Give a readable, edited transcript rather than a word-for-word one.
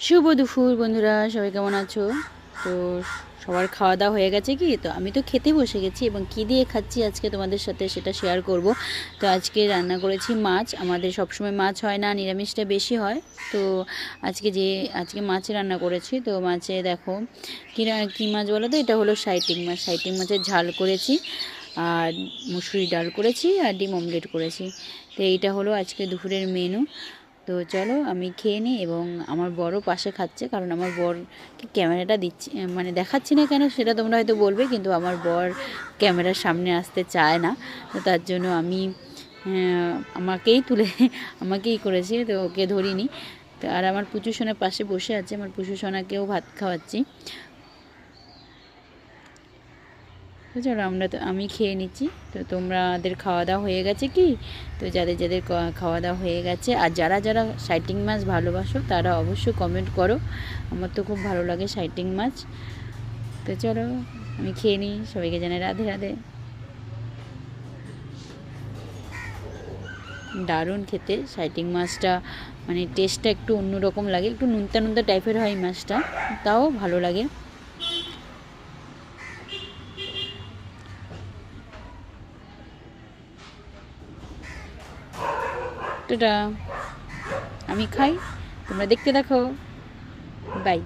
শুভ দুপুর বন্ধুরা, সবাই কেমন আছো? তো সবার খাওয়া দাওয়া হয়ে গেছে কি? তো আমি তো খেতে বসে গেছি এবং কী দিয়ে খাচ্ছি আজকে তোমাদের সাথে সেটা শেয়ার করব। তো আজকে রান্না করেছি মাছ। আমাদের সবসময় মাছ হয় না, নিরামিষটা বেশি হয়। তো আজকে মাছে রান্না করেছি। তো মাছে দেখো কী মাছ বলো তো, এটা হলো সাইটিং মাছ। সাইটিং মাছের ঝাল করেছি, আর মুসুরি ডাল করেছি, আর ডিম অমলেট করেছি। তো এইটা হলো আজকে দুপুরের মেনু। তো চলো আমি খেয়ে নিই, এবং আমার বড়ও পাশে খাচ্ছে, কারণ আমার বরকে ক্যামেরাটা দিচ্ছি, মানে দেখাচ্ছি না কেন সেটা তোমরা হয়তো বলবে, কিন্তু আমার বর ক্যামেরার সামনে আসতে চায় না। তো তার জন্য আমি আমাকেই তুলে আমাকেই করেছি, তো ওকে ধরিনি। তো আর আমার পুচু সোনা পাশে বসে আছে, আমার পুচু সোনাকেও ভাত খাওয়াচ্ছি। তো চলো আমি খেয়ে নিচ্ছি। তো তোমাদের খাওয়া দাওয়া হয়ে গেছে কি? তো যাদের যাদের খাওয়া দাওয়া হয়ে গেছে, আর যারা যারা সাইটিং মাছ ভালোবাসো তারা অবশ্যই কমেন্ট করো। আমার তো খুব ভালো লাগে সাইটিং মাছ। তো চলো আমি খেয়ে নিই, সবাইকে জানাই রাধে রাধে। দারুণ খেতে সাইটিং মাছটা, মানে টেস্টটা একটু অন্যরকম লাগে, একটু নুনতা নুনতা টাইপের হয় মাছটা, তাও ভালো লাগে। টাটা, আমি খাই, তোমরা দেখতে দেখো। বাই।